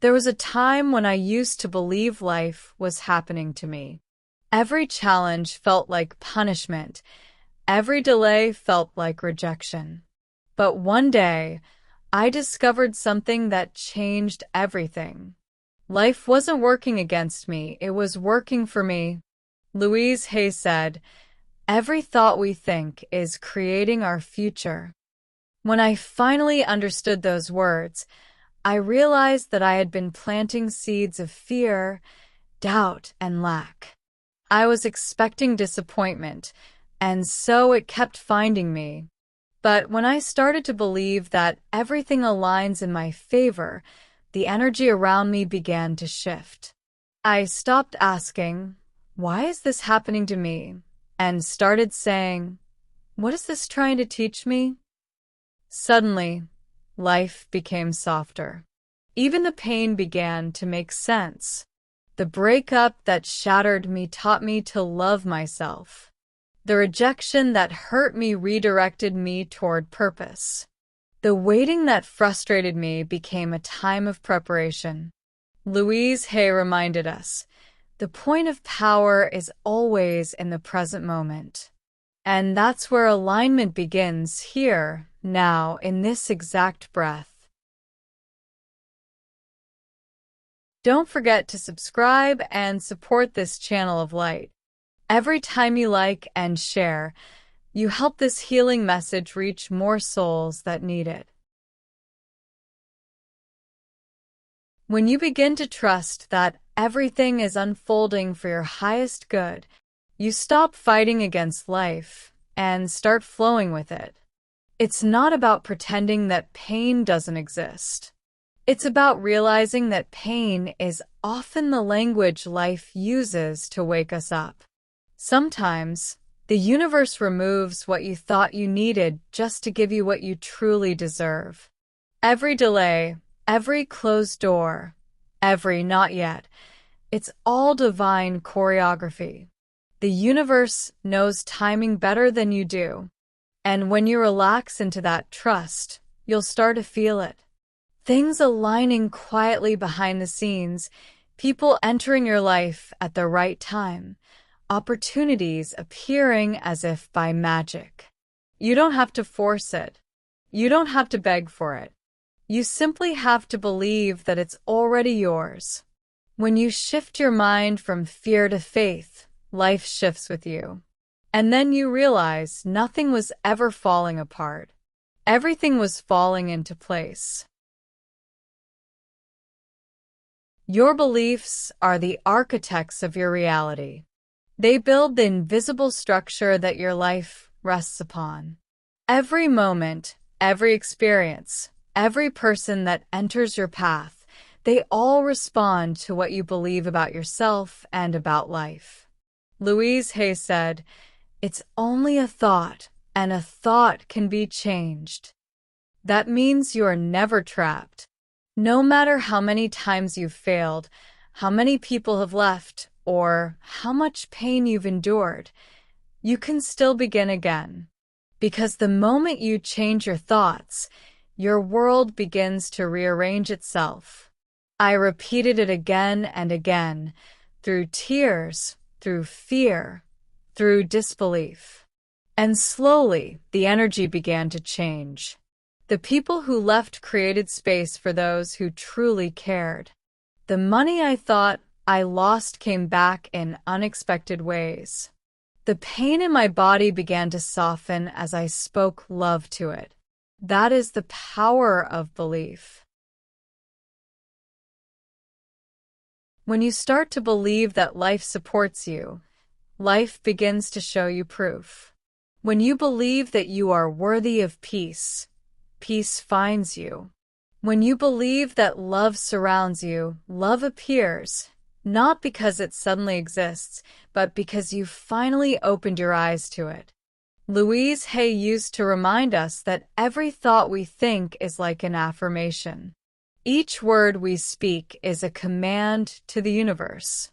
There was a time when I used to believe life was happening to me. Every challenge felt like punishment. Every delay felt like rejection. But one day, I discovered something that changed everything. Life wasn't working against me, it was working for me. Louise Hay said, "Every thought we think is creating our future." When I finally understood those words, I realized that I had been planting seeds of fear, doubt, and lack. I was expecting disappointment, and so it kept finding me. But when I started to believe that everything aligns in my favor, the energy around me began to shift. I stopped asking, "Why is this happening to me?" and started saying, "What is this trying to teach me?" Suddenly, life became softer. Even the pain began to make sense. The breakup that shattered me taught me to love myself. The rejection that hurt me redirected me toward purpose. The waiting that frustrated me became a time of preparation. Louise Hay reminded us, the point of power is always in the present moment. And that's where alignment begins, here, now, in this exact breath. Don't forget to subscribe and support this channel of light. Every time you like and share, you help this healing message reach more souls that need it. When you begin to trust that everything is unfolding for your highest good, you stop fighting against life and start flowing with it. It's not about pretending that pain doesn't exist. It's about realizing that pain is often the language life uses to wake us up. Sometimes, the universe removes what you thought you needed just to give you what you truly deserve. Every delay, every closed door, every not yet, it's all divine choreography. The universe knows timing better than you do. And when you relax into that trust, you'll start to feel it. Things aligning quietly behind the scenes, people entering your life at the right time, opportunities appearing as if by magic. You don't have to force it. You don't have to beg for it. You simply have to believe that it's already yours. When you shift your mind from fear to faith, life shifts with you. And then you realize nothing was ever falling apart. Everything was falling into place. Your beliefs are the architects of your reality. They build the invisible structure that your life rests upon. Every moment, every experience, every person that enters your path, they all respond to what you believe about yourself and about life. Louise Hay said, "It's only a thought, and a thought can be changed." That means you are never trapped. No matter how many times you've failed, how many people have left, or how much pain you've endured, you can still begin again. Because the moment you change your thoughts, your world begins to rearrange itself. I repeated it again and again, through tears, through fear, through disbelief. And slowly, the energy began to change. The people who left created space for those who truly cared. The money I thought I lost came back in unexpected ways. The pain in my body began to soften as I spoke love to it. That is the power of belief. When you start to believe that life supports you, life begins to show you proof. When you believe that you are worthy of peace, peace finds you. When you believe that love surrounds you, love appears, not because it suddenly exists, but because you finally opened your eyes to it. Louise Hay used to remind us that every thought we think is like an affirmation. Each word we speak is a command to the universe.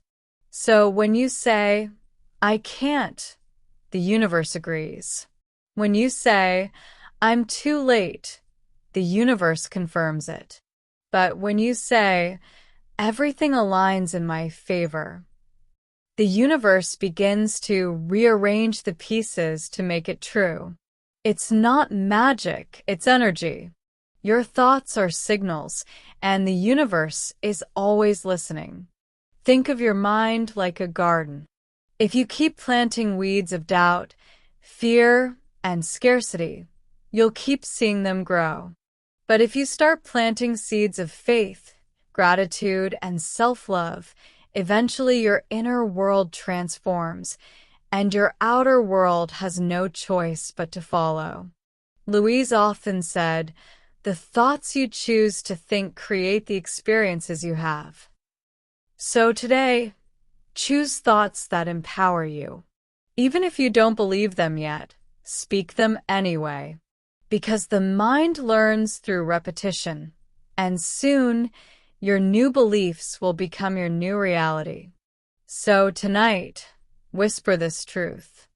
So when you say, "I can't," the universe agrees. When you say, "I'm too late," the universe confirms it. But when you say, Everything aligns in my favor. The universe begins to rearrange the pieces to make it true. It's not magic, it's energy. Your thoughts are signals, and the universe is always listening. Think of your mind like a garden. If you keep planting weeds of doubt, fear, and scarcity, you'll keep seeing them grow. But if you start planting seeds of faith, gratitude, and self-love, eventually your inner world transforms, and your outer world has no choice but to follow. Louise often said, "The thoughts you choose to think create the experiences you have." So today, choose thoughts that empower you. Even if you don't believe them yet, speak them anyway. Because the mind learns through repetition, and soon, your new beliefs will become your new reality. So tonight, whisper this truth.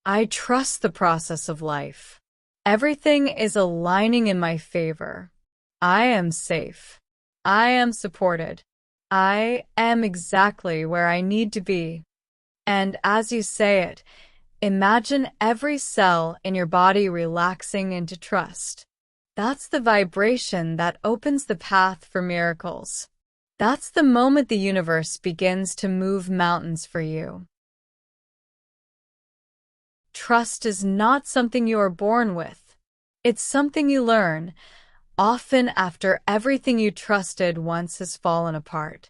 I trust the process of life. Everything is aligning in my favor. I am safe. I am supported. I am exactly where I need to be. And as you say it, imagine every cell in your body relaxing into trust. That's the vibration that opens the path for miracles. That's the moment the universe begins to move mountains for you. Trust is not something you are born with. It's something you learn, often after everything you trusted once has fallen apart.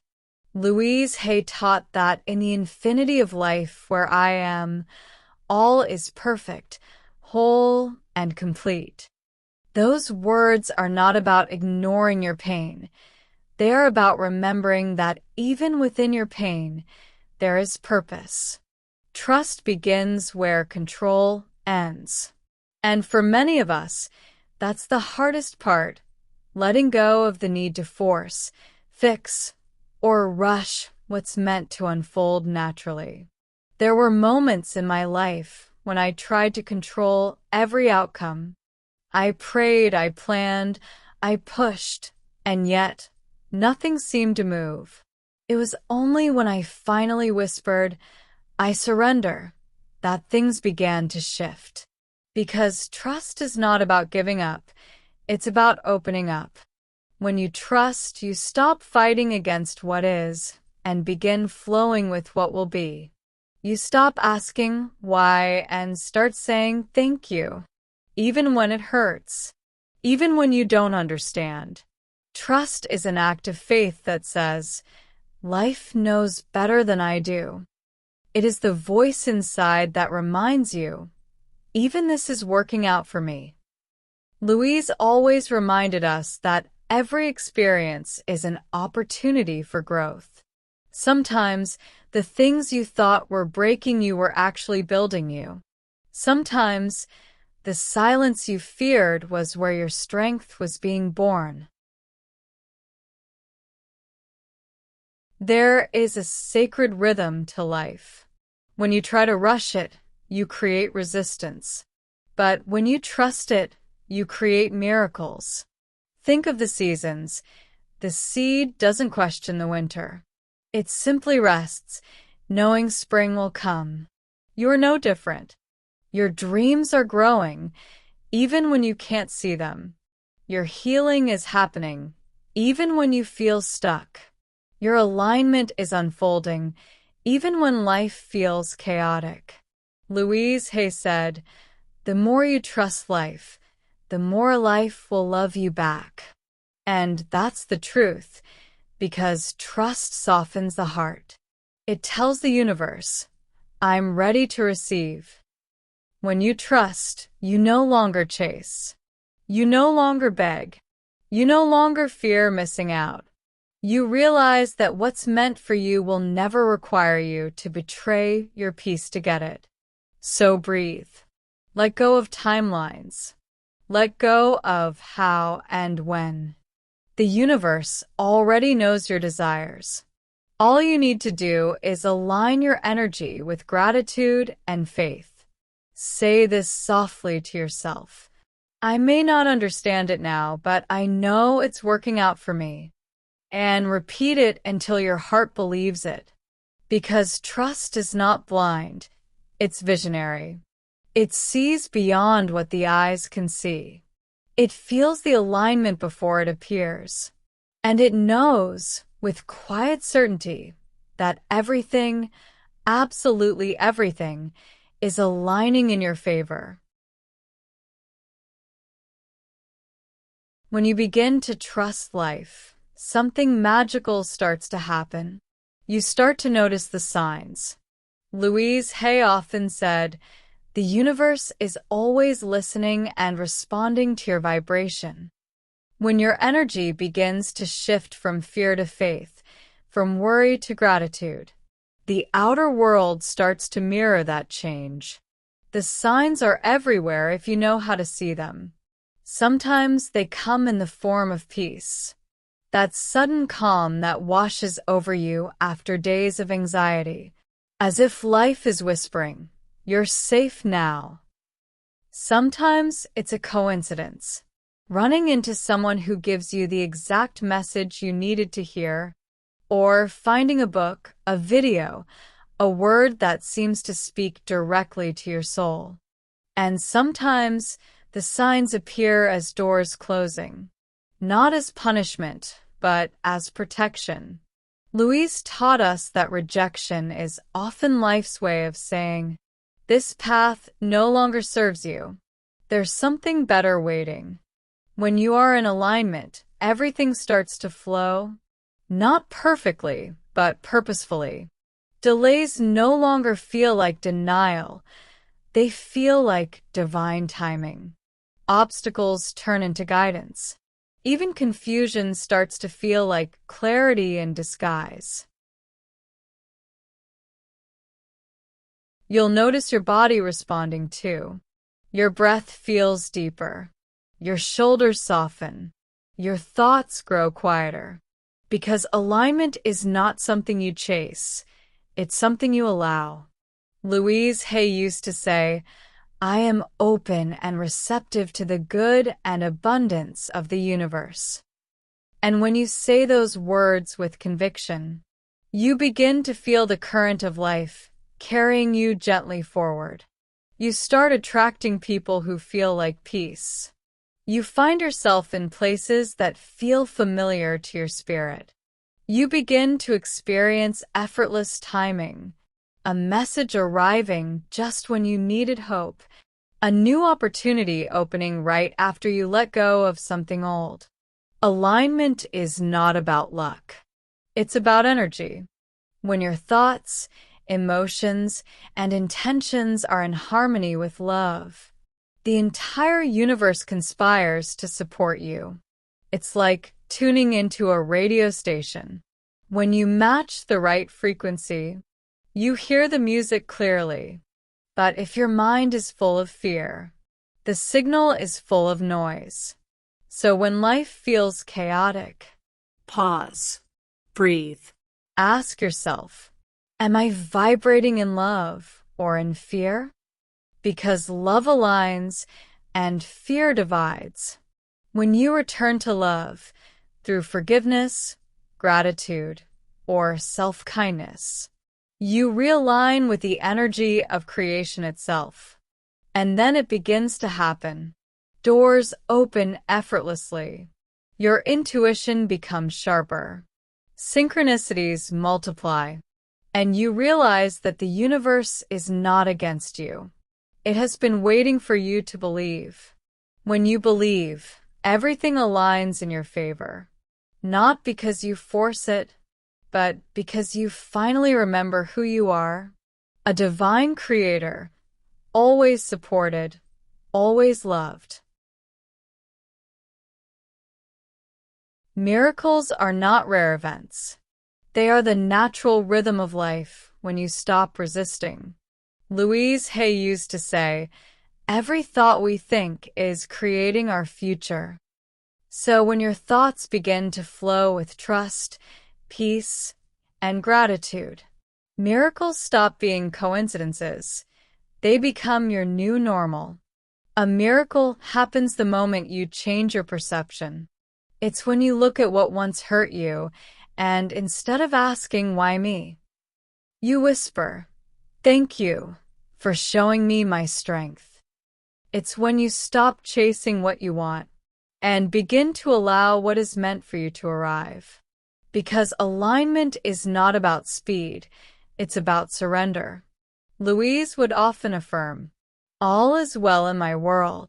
Louise Hay taught that in the infinity of life where I am, all is perfect, whole, and complete. Those words are not about ignoring your pain. They are about remembering that even within your pain, there is purpose. Trust begins where control ends. And for many of us, that's the hardest part, letting go of the need to force, fix, or rush what's meant to unfold naturally. There were moments in my life when I tried to control every outcome. I prayed, I planned, I pushed, and yet nothing seemed to move. It was only when I finally whispered, "I surrender," that things began to shift. Because trust is not about giving up, it's about opening up. When you trust, you stop fighting against what is and begin flowing with what will be. You stop asking why and start saying thank you, even when it hurts, even when you don't understand. Trust is an act of faith that says, life knows better than I do. It is the voice inside that reminds you, even this is working out for me. Louise always reminded us that every experience is an opportunity for growth. Sometimes the things you thought were breaking you were actually building you. Sometimes the silence you feared was where your strength was being born. There is a sacred rhythm to life. When you try to rush it, you create resistance. But when you trust it, you create miracles. Think of the seasons. The seed doesn't question the winter. It simply rests, knowing spring will come. You are no different. Your dreams are growing, even when you can't see them. Your healing is happening, even when you feel stuck. Your alignment is unfolding, even when life feels chaotic. Louise Hay said, "The more you trust life, the more life will love you back." And that's the truth, because trust softens the heart. It tells the universe, I'm ready to receive. When you trust, you no longer chase. You no longer beg. You no longer fear missing out. You realize that what's meant for you will never require you to betray your peace to get it. So breathe. Let go of timelines. Let go of how and when. The universe already knows your desires. All you need to do is align your energy with gratitude and faith. Say this softly to yourself. I may not understand it now, but I know it's working out for me. and repeat it until your heart believes it. Because trust is not blind, it's visionary. It sees beyond what the eyes can see. It feels the alignment before it appears. And it knows, with quiet certainty, that everything, absolutely everything, is aligning in your favor. When you begin to trust life, something magical starts to happen. You start to notice the signs. Louise Hay often said, "The universe is always listening and responding to your vibration." When your energy begins to shift from fear to faith, from worry to gratitude, the outer world starts to mirror that change. The signs are everywhere if you know how to see them. Sometimes they come in the form of peace. That sudden calm that washes over you after days of anxiety, as if life is whispering, "You're safe now." Sometimes it's a coincidence. Running into someone who gives you the exact message you needed to hear, or finding a book, a video, a word that seems to speak directly to your soul. And sometimes the signs appear as doors closing, not as punishment, but as protection. Louise taught us that rejection is often life's way of saying, "This path no longer serves you. There's something better waiting." When you are in alignment, everything starts to flow, not perfectly, but purposefully. Delays no longer feel like denial. They feel like divine timing. Obstacles turn into guidance. Even confusion starts to feel like clarity in disguise. You'll notice your body responding too. Your breath feels deeper. Your shoulders soften. Your thoughts grow quieter. Because alignment is not something you chase. It's something you allow. Louise Hay used to say, "I am open and receptive to the good and abundance of the universe." And when you say those words with conviction, you begin to feel the current of life carrying you gently forward. You start attracting people who feel like peace. You find yourself in places that feel familiar to your spirit. You begin to experience effortless timing, a message arriving just when you needed hope, a new opportunity opening right after you let go of something old. Alignment is not about luck. It's about energy. When your thoughts, emotions, and intentions are in harmony with love, the entire universe conspires to support you. It's like tuning into a radio station. When you match the right frequency, you hear the music clearly. But if your mind is full of fear, the signal is full of noise. So when life feels chaotic, Pause. Breathe. ask yourself, am I vibrating in love or in fear? Because love aligns and fear divides. When you return to love through forgiveness, gratitude, or self-kindness, you realign with the energy of creation itself. And then it begins to happen. Doors open effortlessly. Your intuition becomes sharper. Synchronicities multiply. And you realize that the universe is not against you. It has been waiting for you to believe. When you believe, everything aligns in your favor. Not because you force it, but because you finally remember who you are. A divine creator, always supported, always loved. Miracles are not rare events. They are the natural rhythm of life when you stop resisting. Louise Hay used to say, "Every thought we think is creating our future." So when your thoughts begin to flow with trust, peace, and gratitude, miracles stop being coincidences. They become your new normal. A miracle happens the moment you change your perception. It's when you look at what once hurt you, and instead of asking, "Why me?" you whisper, "Thank you for showing me my strength." It's when you stop chasing what you want and begin to allow what is meant for you to arrive. Because alignment is not about speed, it's about surrender. Louise would often affirm, "All is well in my world."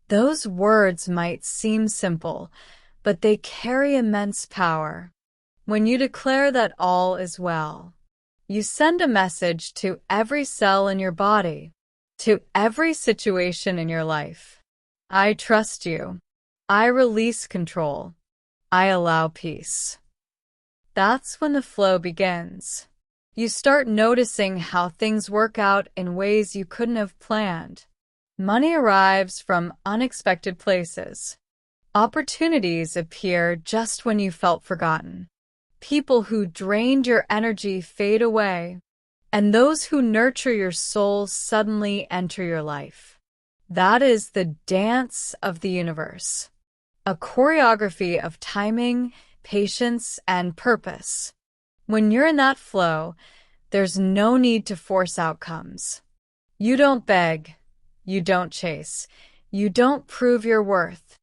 Those words might seem simple, but they carry immense power. When you declare that all is well, you send a message to every cell in your body, to every situation in your life. I trust you. I release control. I allow peace. That's when the flow begins. You start noticing how things work out in ways you couldn't have planned. Money arrives from unexpected places. Opportunities appear just when you felt forgotten. People who drained your energy fade away, and those who nurture your soul suddenly enter your life. That is the dance of the universe, a choreography of timing, patience, and purpose. When you're in that flow, there's no need to force outcomes. You don't beg, you don't chase, you don't prove your worth.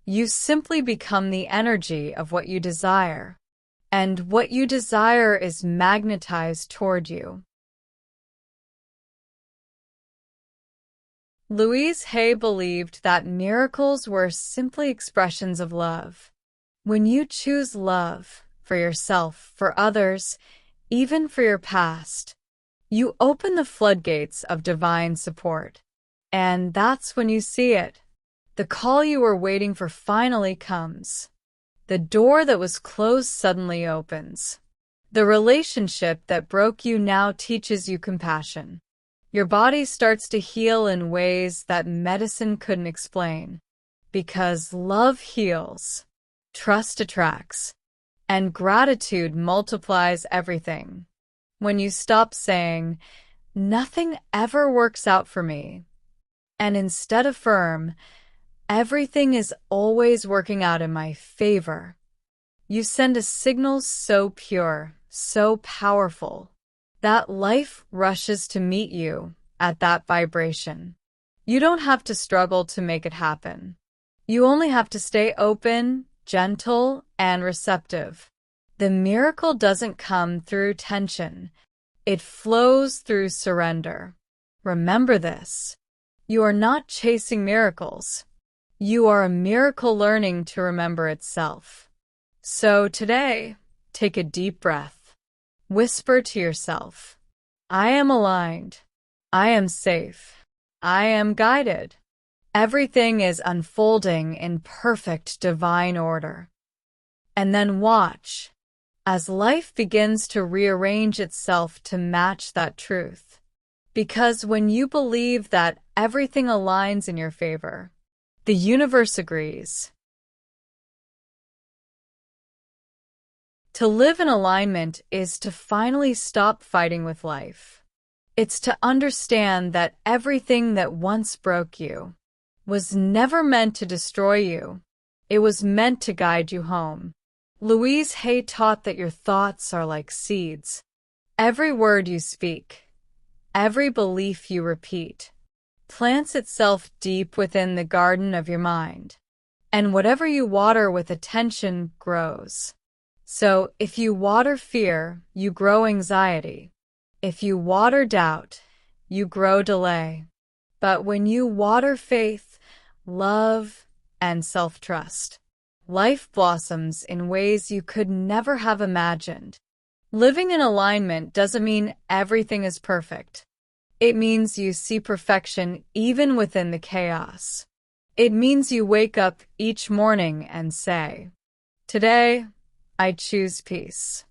You simply become the energy of what you desire, and what you desire is magnetized toward you. Louise Hay believed that miracles were simply expressions of love. When you choose love for yourself, for others, even for your past, you open the floodgates of divine support. And that's when you see it. The call you were waiting for finally comes. The door that was closed suddenly opens. The relationship that broke you now teaches you compassion. Your body starts to heal in ways that medicine couldn't explain. Because love heals, trust attracts, and gratitude multiplies everything. When you stop saying, "Nothing ever works out for me," and instead affirm, "Everything is always working out in my favor," you send a signal so pure, so powerful, that life rushes to meet you at that vibration. You don't have to struggle to make it happen. You only have to stay open, gentle, and receptive. The miracle doesn't come through tension. It flows through surrender. Remember this. You are not chasing miracles. You are a miracle learning to remember itself. So today, take a deep breath. Whisper to yourself, "I am aligned. I am safe. I am guided. Everything is unfolding in perfect divine order." And then watch as life begins to rearrange itself to match that truth. Because when you believe that everything aligns in your favor, the universe agrees. To live in alignment is to finally stop fighting with life. It's to understand that everything that once broke you was never meant to destroy you. It was meant to guide you home. Louise Hay taught that your thoughts are like seeds. Every word you speak, every belief you repeat, plants itself deep within the garden of your mind. And whatever you water with attention grows. So if you water fear, you grow anxiety. If you water doubt, you grow delay. But when you water faith, love, and self-trust, life blossoms in ways you could never have imagined. Living in alignment doesn't mean everything is perfect. It means you see perfection even within the chaos. It means you wake up each morning and say, "Today, I choose peace."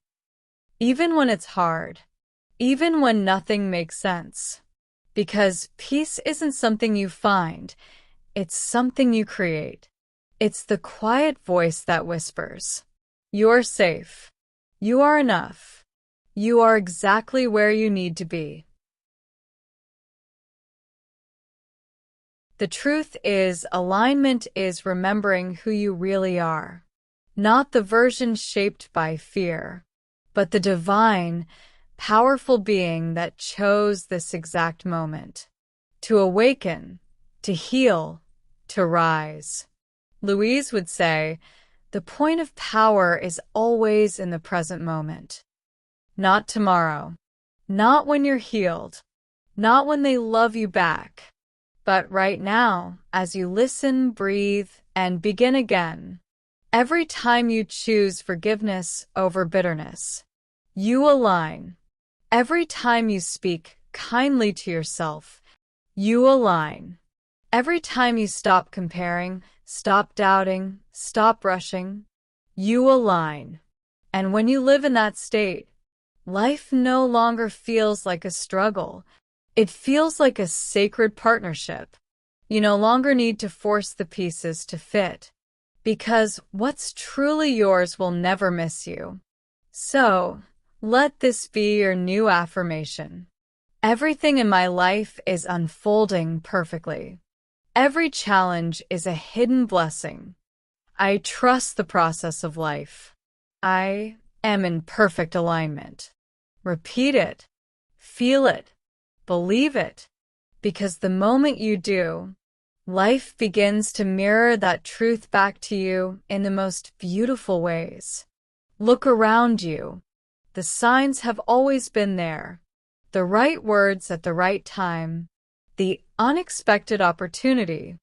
Even when it's hard, even when nothing makes sense. Because peace isn't something you find, it's something you create. It's the quiet voice that whispers, "You're safe. You are enough. You are exactly where you need to be." The truth is, alignment is remembering who you really are. not the version shaped by fear, but the divine, powerful being that chose this exact moment to awaken, to heal, to rise. Louise would say, the point of power is always in the present moment. Not tomorrow, not when you're healed, not when they love you back, but right now, as you listen, breathe, and begin again. Every time you choose forgiveness over bitterness, you align. Every time you speak kindly to yourself, you align. Every time you stop comparing, stop doubting, stop rushing, you align. And when you live in that state, life no longer feels like a struggle. It feels like a sacred partnership. You no longer need to force the pieces to fit, because what's truly yours will never miss you. So, let this be your new affirmation. Everything in my life is unfolding perfectly. Every challenge is a hidden blessing. I trust the process of life. I am in perfect alignment. Repeat it. Feel it. Believe it. Because the moment you do, life begins to mirror that truth back to you in the most beautiful ways. Look around you. The signs have always been there. The right words at the right time. The unexpected opportunity.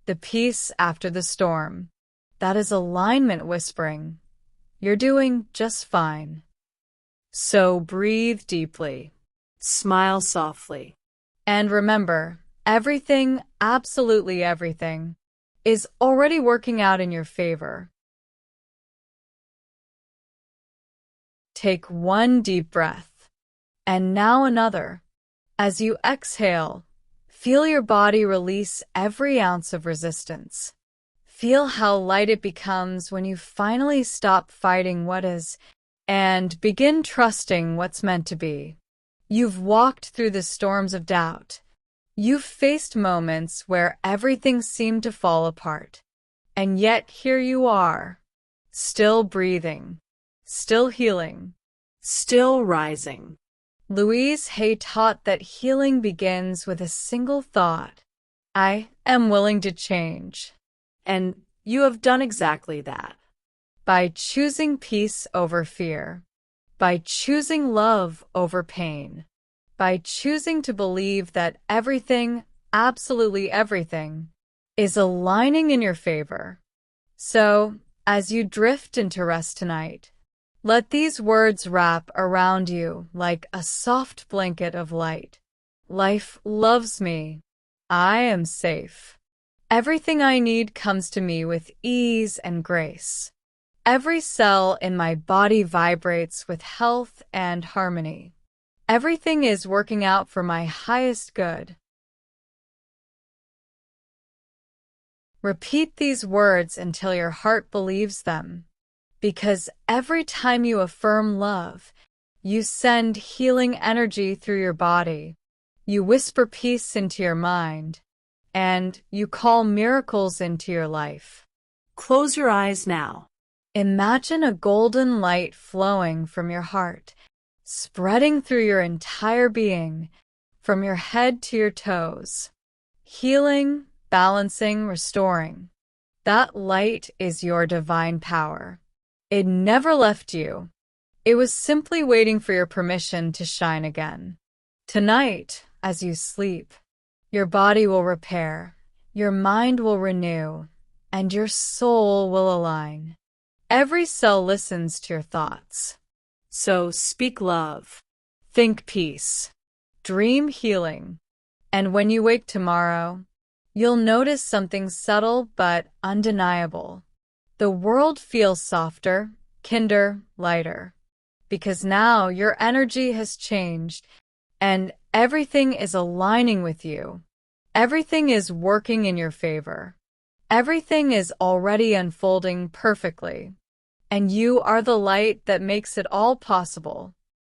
The peace after the storm. That is alignment whispering. You're doing just fine. So breathe deeply. Smile softly. And remember, everything, absolutely everything, is already working out in your favor. Take one deep breath, and now another. As you exhale, feel your body release every ounce of resistance. Feel how light it becomes when you finally stop fighting what is and begin trusting what's meant to be. You've walked through the storms of doubt. You've faced moments where everything seemed to fall apart. And yet here you are, still breathing, still healing, Still rising. Louise Hay taught that healing begins with a single thought. I am willing to change. And you have done exactly that. By choosing peace over fear. By choosing love over pain. By choosing to believe that everything, absolutely everything, is aligning in your favor. So, as you drift into rest tonight, let these words wrap around you like a soft blanket of light. Life loves me. I am safe. Everything I need comes to me with ease and grace. Every cell in my body vibrates with health and harmony. Everything is working out for my highest good. Repeat these words until your heart believes them. Because every time you affirm love, you send healing energy through your body. You whisper peace into your mind. And you call miracles into your life. Close your eyes now. Imagine a golden light flowing from your heart, spreading through your entire being, from your head to your toes. Healing, balancing, restoring. That light is your divine power. It never left you. It was simply waiting for your permission to shine again. Tonight, as you sleep, your body will repair, your mind will renew, and your soul will align. Every cell listens to your thoughts. So speak love. Think peace. Dream healing. And when you wake tomorrow, you'll notice something subtle but undeniable. The world feels softer, kinder, lighter. Because now your energy has changed and everything is aligning with you. Everything is working in your favor. Everything is already unfolding perfectly. And you are the light that makes it all possible.